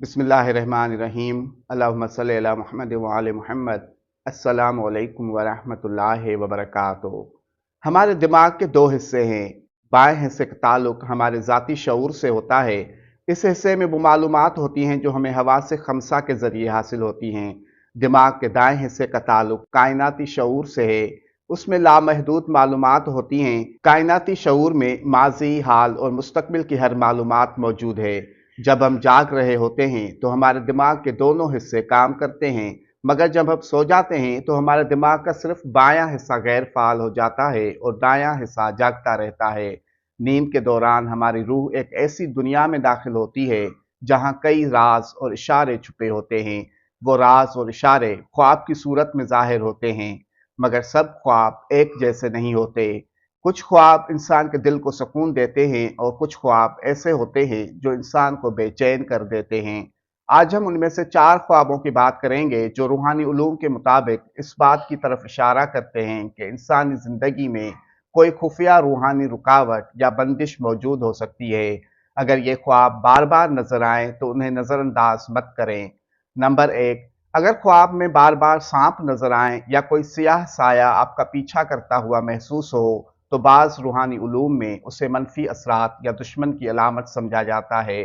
बिस्मिल्लाहिर्रहमानिर्रहीम। अल्लाहुम्मा सल्लि अला मुहम्मद व आले मुहम्मद। अस्सलामु अलैकुम व रहमतुल्लाहि व बरकातुहू। हमारे दिमाग के दो हिस्से हैं। बाएं हिस्से का ताल्लुक हमारे ज़ाती शऊर से होता है। इस हिस्से में वो मालूमात होती हैं जो हमें हवा से खमसा के ज़रिए हासिल होती हैं। दिमाग के दाएं हिस्से का ताल्लुक कायनाती शऊर से है। उसमें लामहदूद मालूमात होती हैं। कायनाती शऊर में माजी, हाल और मुस्तकबिल की हर मालूमात मौजूद है। जब हम जाग रहे होते हैं तो हमारे दिमाग के दोनों हिस्से काम करते हैं, मगर जब हम सो जाते हैं तो हमारे दिमाग का सिर्फ बायां हिस्सा गैर फाल हो जाता है और दायां हिस्सा जागता रहता है। नींद के दौरान हमारी रूह एक ऐसी दुनिया में दाखिल होती है जहां कई राज और इशारे छुपे होते हैं। वो राज और इशारे ख्वाब की सूरत में जाहिर होते हैं, मगर सब ख्वाब एक जैसे नहीं होते। कुछ ख्वाब इंसान के दिल को सुकून देते हैं और कुछ ख्वाब ऐसे होते हैं जो इंसान को बेचैन कर देते हैं। आज हम उनमें से 4 ख्वाबों की बात करेंगे जो रूहानी उलूम के मुताबिक इस बात की तरफ इशारा करते हैं कि इंसानी ज़िंदगी में कोई खुफिया रूहानी रुकावट या बंदिश मौजूद हो सकती है। अगर ये ख्वाब बार-बार नज़र आएँ तो उन्हें नज़रअंदाज मत करें। नंबर 1, अगर ख्वाब में बार-बार सांप नज़र आएँ या कोई सियाह साया आपका पीछा करता हुआ महसूस हो, तो बाज़ रूहानी उलूम में उसे मनफी असरात या दुश्मन की अलामत समझा जाता है।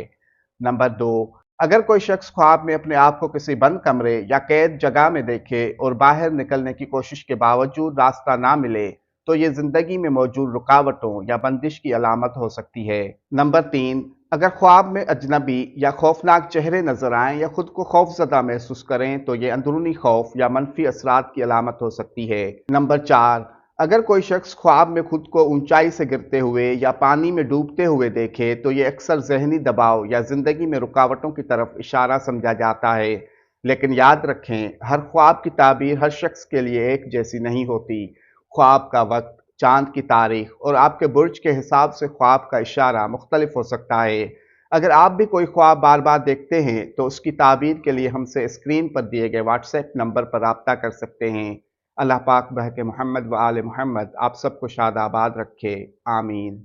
नंबर 2, अगर कोई शख्स ख्वाब में अपने आप को किसी बंद कमरे या कैद जगह में देखे और बाहर निकलने की कोशिश के बावजूद रास्ता ना मिले, तो ये जिंदगी में मौजूद रुकावटों या बंदिश की अलामत हो सकती है। नंबर 3, अगर ख्वाब में अजनबी या खौफनाक चेहरे नजर आएं या खुद को खौफजदा महसूस करें, तो ये अंदरूनी खौफ या मनफी असरात की अलामत हो सकती है। नंबर 4, अगर कोई शख्स ख्वाब में खुद को ऊंचाई से गिरते हुए या पानी में डूबते हुए देखे, तो ये अक्सर जहनी दबाव या जिंदगी में रुकावटों की तरफ इशारा समझा जाता है। लेकिन याद रखें, हर ख्वाब की ताबीर हर शख्स के लिए एक जैसी नहीं होती। ख्वाब का वक्त, चांद की तारीख और आपके बुर्ज के हिसाब से ख्वाब का इशारा मुख्तलिफ हो सकता है। अगर आप भी कोई ख्वाब बार बार देखते हैं तो उसकी ताबीर के लिए हमसे स्क्रीन पर दिए गए व्हाट्सएप नंबर पर राब्ता कर सकते हैं। अल्लाह पाक बहके मोहम्मद व आले मोहम्मद आप सबको शाद आबाद रखे। आमीन।